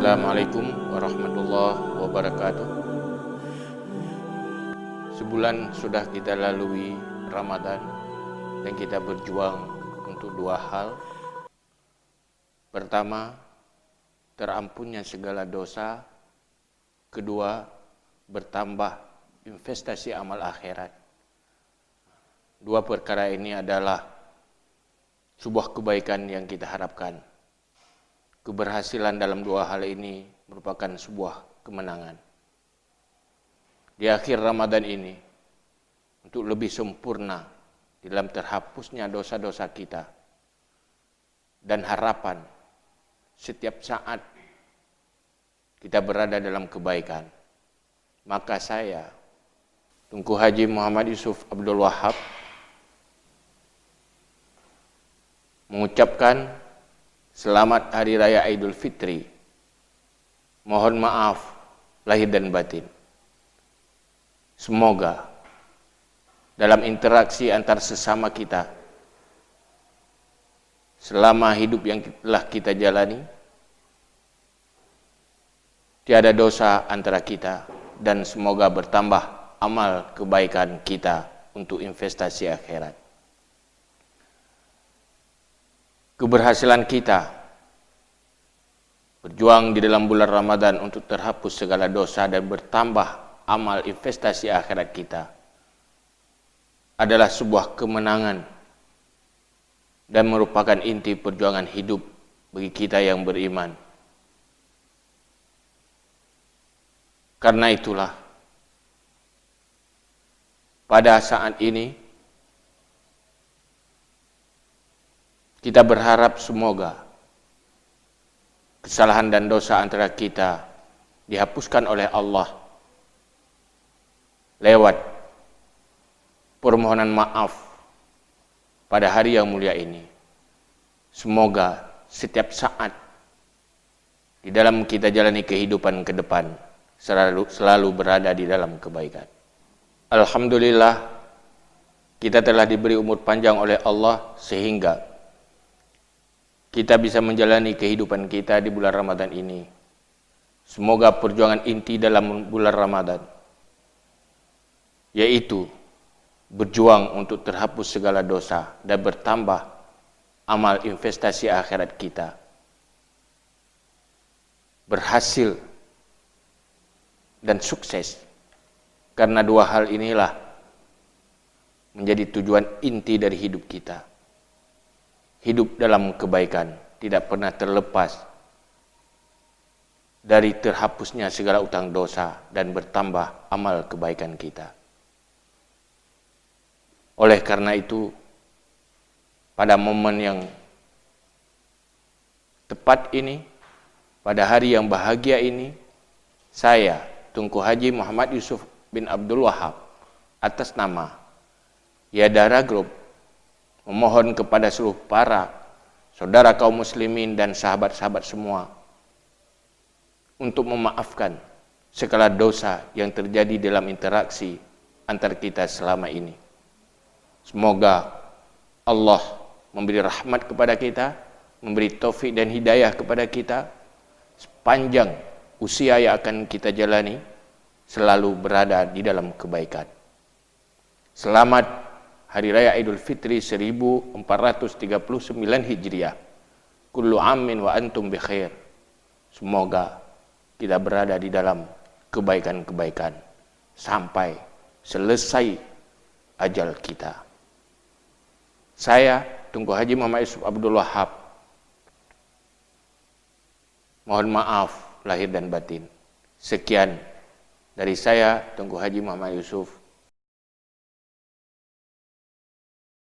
Assalamualaikum warahmatullahi wabarakatuh. Sebulan sudah kita lalui Ramadan dan kita berjuang untuk dua hal. Pertama, terampunnya segala dosa. Kedua, bertambah investasi amal akhirat. Dua perkara ini adalah sebuah kebaikan yang kita harapkan. Keberhasilan dalam dua hal ini merupakan sebuah kemenangan. Di akhir Ramadan ini, untuk lebih sempurna dalam terhapusnya dosa-dosa kita dan harapan setiap saat kita berada dalam kebaikan, maka saya, Tunku Haji Muhammad Yusuf Abdul Wahab, mengucapkan selamat Hari Raya Idul Fitri. Mohon maaf lahir dan batin. Semoga dalam interaksi antar sesama kita selama hidup yang telah kita jalani, tiada dosa antara kita, dan semoga bertambah amal kebaikan kita untuk investasi akhirat. Keberhasilan kita berjuang di dalam bulan Ramadan untuk terhapus segala dosa dan bertambah amal investasi akhirat kita adalah sebuah kemenangan dan merupakan inti perjuangan hidup bagi kita yang beriman. Karena itulah, pada saat ini kita berharap semoga kesalahan dan dosa antara kita dihapuskan oleh Allah lewat permohonan maaf pada hari yang mulia ini. Semoga setiap saat di dalam kita jalani kehidupan ke depan selalu berada di dalam kebaikan. Alhamdulillah, kita telah diberi umur panjang oleh Allah sehingga kita bisa menjalani kehidupan kita di bulan Ramadan ini. Semoga perjuangan inti dalam bulan Ramadan, yaitu berjuang untuk terhapus segala dosa dan bertambah amal investasi akhirat kita, berhasil dan sukses. Karena dua hal inilah menjadi tujuan inti dari hidup kita. Hidup dalam kebaikan tidak pernah terlepas dari terhapusnya segala utang dosa dan bertambah amal kebaikan kita. Oleh karena itu, pada momen yang tepat ini, pada hari yang bahagia ini, saya, Tunku Haji Muhammad Yusuf bin Abdul Wahab, atas nama Yadara Group, memohon kepada seluruh para saudara kaum muslimin dan sahabat-sahabat semua untuk memaafkan segala dosa yang terjadi dalam interaksi antar kita selama ini. Semoga Allah memberi rahmat kepada kita, memberi taufik dan hidayah kepada kita sepanjang usia yang akan kita jalani, selalu berada di dalam kebaikan. Selamat Hari Raya Idul Fitri 1439 Hijriah. Kullu amin wa antum bi khair. Semoga kita berada di dalam kebaikan-kebaikan sampai selesai ajal kita. Saya, Tunku Haji Muhammad Yusuf Abdul Wahab, mohon maaf lahir dan batin. Sekian dari saya, Tunku Haji Muhammad Yusuf.